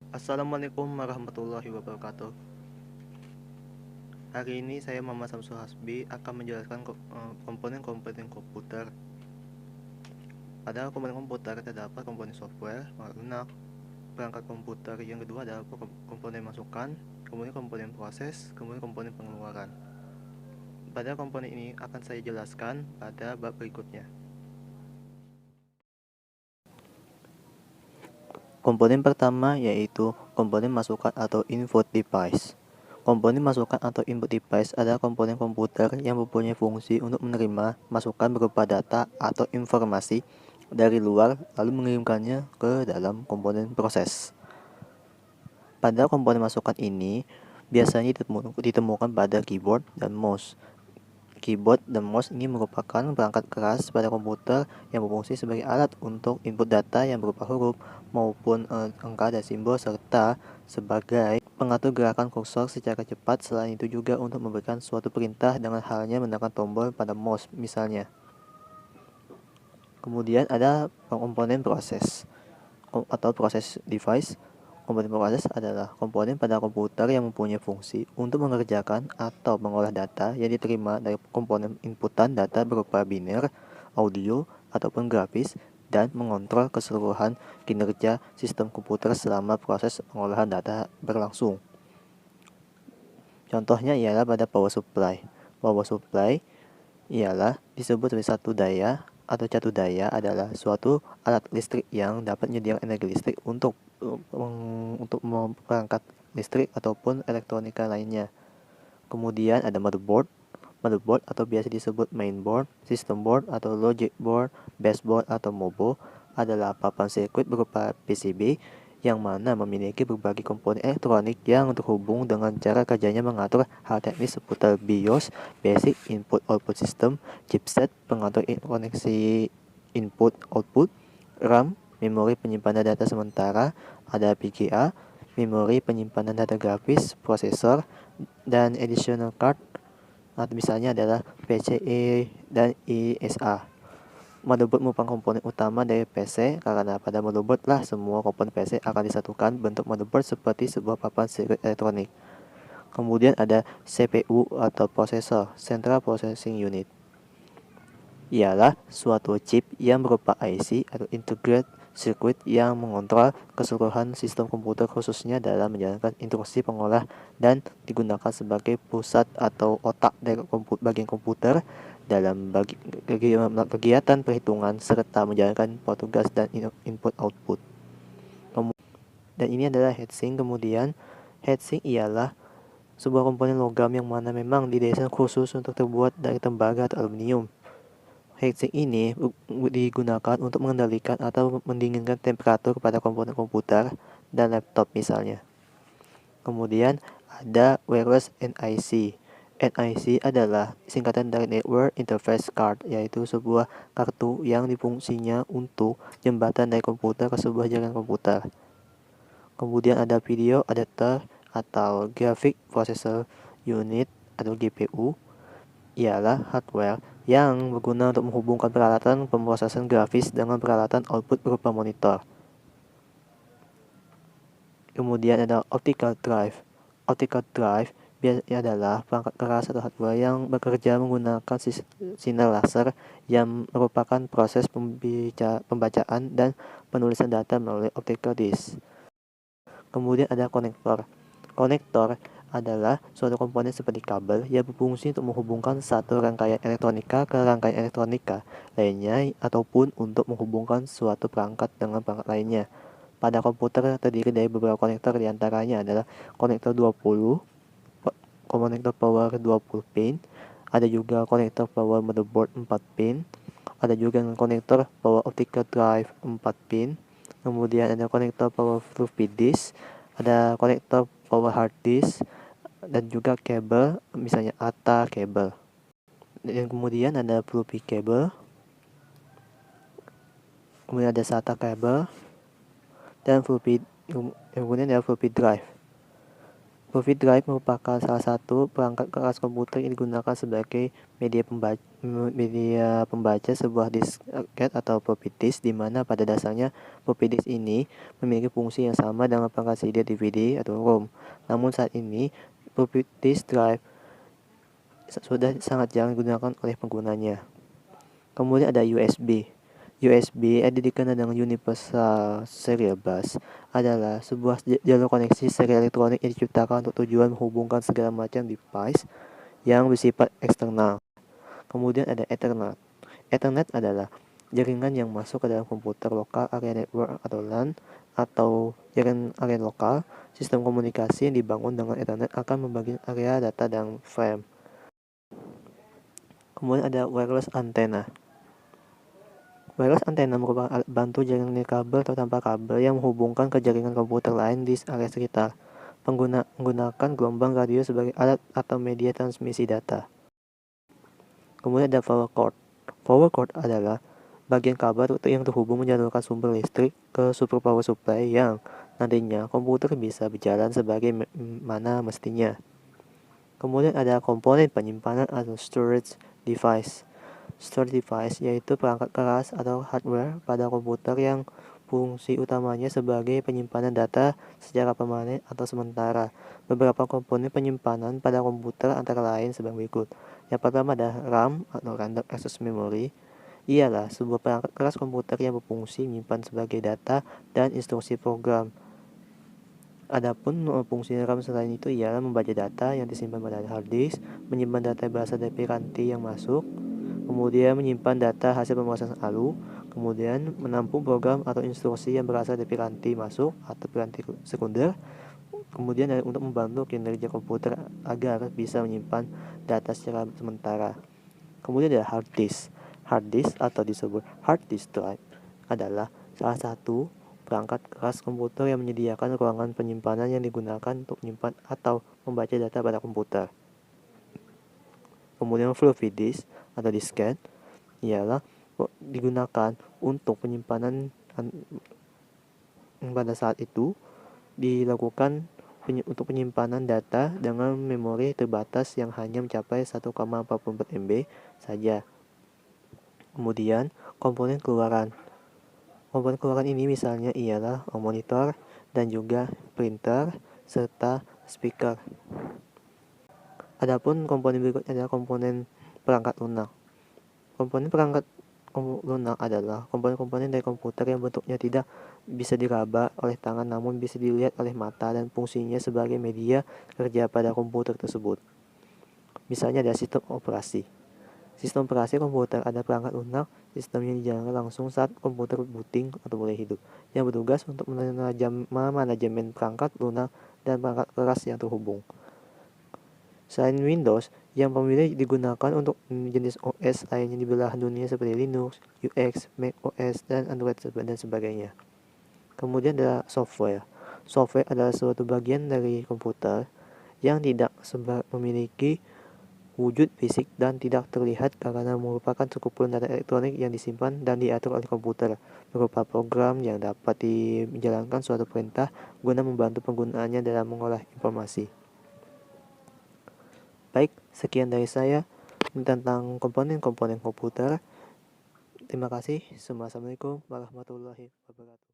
Assalamualaikum warahmatullahi wabarakatuh. Hari ini saya Muhammad Samsul Hasbi akan menjelaskan komponen-komponen komputer. Pada komponen komputer terdapat komponen software, lunak, perangkat komputer. Yang kedua adalah komponen masukan, kemudian komponen proses, kemudian komponen pengeluaran. Pada komponen ini akan saya jelaskan pada bab berikutnya. Komponen pertama yaitu komponen masukan atau input device. Komponen masukan atau input device adalah komponen komputer yang mempunyai fungsi untuk menerima masukan berupa data atau informasi dari luar lalu mengirimkannya ke dalam komponen proses. Pada komponen masukan ini biasanya ditemukan pada keyboard dan mouse. Keyboard dan mouse ini merupakan perangkat keras pada komputer yang berfungsi sebagai alat untuk input data yang berupa huruf maupun angka dan simbol serta sebagai pengatur gerakan kursor secara cepat. Selain itu juga untuk memberikan suatu perintah dengan halnya menekan tombol pada mouse misalnya. Kemudian ada komponen proses atau proses device. Komponen proses adalah komponen pada komputer yang mempunyai fungsi untuk mengerjakan atau mengolah data yang diterima dari komponen inputan data berupa biner, audio, ataupun grafis dan mengontrol keseluruhan kinerja sistem komputer selama proses pengolahan data berlangsung. Contohnya ialah pada power supply. Power supply ialah disebut sebagai satu daya atau catu daya adalah suatu alat listrik yang dapat menyediakan energi listrik untuk perangkat listrik ataupun elektronika lainnya. Kemudian ada motherboard. Motherboard atau biasa disebut mainboard, system board atau logic board, baseboard atau MOBO adalah papan sirkuit berupa PCB yang mana memiliki berbagai komponen elektronik yang terhubung dengan cara kerjanya mengatur hal teknis seputar BIOS, Basic Input Output System, chipset, pengatur koneksi input output, RAM, memori penyimpanan data sementara, ada VGA, memori penyimpanan data grafis, prosesor, dan additional card, atau misalnya adalah PCIe dan ISA. Motherboard merupakan komponen utama dari PC karena pada motherboard lah semua komponen PC akan disatukan bentuk motherboard seperti sebuah papan sirkuit elektronik. Kemudian ada CPU atau prosesor, Central Processing Unit. Ialah suatu chip yang berupa IC atau Integrated Circuit yang mengontrol keseluruhan sistem komputer khususnya dalam menjalankan instruksi pengolah dan digunakan sebagai pusat atau otak dari bagian komputer dalam kegiatan perhitungan serta menjalankan petugas dan input output. Dan ini adalah heatsink. Kemudian heatsink ialah sebuah komponen logam yang mana memang didesain khusus untuk terbuat dari tembaga atau aluminium. Heatsink ini digunakan untuk mengendalikan atau mendinginkan temperatur pada komponen komputer dan laptop misalnya. Kemudian ada wireless NIC. NIC adalah singkatan dari Network Interface Card, yaitu sebuah kartu yang difungsinya untuk jembatan dari komputer ke sebuah jaringan komputer. Kemudian ada video adapter atau Graphic Processor Unit atau GPU, ialah hardware yang berguna untuk menghubungkan peralatan pemrosesan grafis dengan peralatan output berupa monitor. Kemudian ada optical drive. Optical drive biasanya adalah perangkat keras atau hardware yang bekerja menggunakan sinar laser yang merupakan proses pembacaan dan penulisan data melalui optical disc. Kemudian ada konektor. Konektor adalah suatu komponen seperti kabel yang berfungsi untuk menghubungkan satu rangkaian elektronika ke rangkaian elektronika lainnya ataupun untuk menghubungkan suatu perangkat dengan perangkat lainnya. Pada komputer terdiri dari beberapa konektor, diantaranya adalah konektor 20, konektor power 20 pin, ada juga konektor power motherboard 4 pin, ada juga konektor power optical drive 4 pin, kemudian ada konektor power floppy disk, ada konektor power hard disk, dan juga kabel, misalnya ATA kabel. Dan kemudian ada floppy kabel, kemudian ada SATA kabel, dan kemudian ada floppy drive. Floppy drive merupakan salah satu perangkat keras komputer yang digunakan sebagai media pembaca sebuah disket atau floppy disk, di mana pada dasarnya floppy disk ini memiliki fungsi yang sama dengan perangkat CD, DVD, atau ROM. Namun saat ini floppy disk drive sudah sangat jarang digunakan oleh penggunanya. Kemudian ada USB. USB yang dikenal dengan Universal Serial Bus adalah sebuah jalur koneksi serial elektronik yang diciptakan untuk tujuan menghubungkan segala macam device yang bersifat eksternal. Kemudian ada Ethernet. Ethernet adalah jaringan yang masuk ke dalam komputer lokal area network atau LAN atau jaringan area lokal. Sistem komunikasi yang dibangun dengan Ethernet akan membagi area data dan frame. Kemudian ada wireless antenna. Wireless antenna merupakan alat bantu jaringan nirkabel atau tanpa kabel yang menghubungkan ke jaringan komputer lain di area sekitar. Menggunakan gelombang radio sebagai alat atau media transmisi data. Kemudian ada power cord. Power cord adalah bagian kabel yang terhubung menyalurkan sumber listrik ke super power supply yang nantinya komputer bisa berjalan sebagai mana mestinya. Kemudian ada komponen penyimpanan atau storage device. Storage device yaitu perangkat keras atau hardware pada komputer yang fungsi utamanya sebagai penyimpanan data secara permanen atau sementara. Beberapa komponen penyimpanan pada komputer antara lain sebagai berikut. Yang pertama ada RAM atau Random Access Memory. Ialah sebuah perangkat keras komputer yang berfungsi menyimpan sebagai data dan instruksi program. Adapun fungsi RAM selain itu ialah membaca data yang disimpan pada hard disk, menyimpan data berasal dari piranti yang masuk, kemudian menyimpan data hasil pemrosesan ALU, kemudian menampung program atau instruksi yang berasal dari piranti masuk atau piranti sekunder, kemudian untuk membantu kinerja komputer agar bisa menyimpan data secara sementara. Kemudian ada hard disk. Hard disk atau disebut hard disk drive adalah salah satu perangkat keras komputer yang menyediakan ruangan penyimpanan yang digunakan untuk menyimpan atau membaca data pada komputer. Kemudian floppy disk atau disket ialah digunakan untuk penyimpanan pada saat itu dilakukan untuk penyimpanan data dengan memori terbatas yang hanya mencapai 1,44 MB saja. Kemudian komponen keluaran. Komponen keluaran ini misalnya ialah monitor dan juga printer serta speaker. Adapun komponen berikutnya adalah komponen perangkat lunak. Komponen perangkat lunak adalah komponen-komponen dari komputer yang bentuknya tidak bisa diraba oleh tangan namun bisa dilihat oleh mata dan fungsinya sebagai media kerja pada komputer tersebut. Misalnya ada sistem operasi. Sistem operasi komputer ada perangkat lunak, sistem yang dijalankan langsung saat komputer booting atau mulai hidup, yang bertugas untuk manajemen perangkat lunak dan perangkat keras yang terhubung. Selain Windows, yang pemilih digunakan untuk jenis OS lainnya di belahan dunia seperti Linux, UX, Mac OS, dan Android dan sebagainya. Kemudian ada software. Software adalah suatu bagian dari komputer yang tidak memiliki wujud fisik dan tidak terlihat karena merupakan sekumpulan data elektronik yang disimpan dan diatur oleh komputer berupa program yang dapat menjalankan suatu perintah guna membantu penggunaannya dalam mengolah informasi. Baik, sekian dari saya tentang komponen-komponen komputer. Terima kasih. Assalamualaikum warahmatullahi wabarakatuh.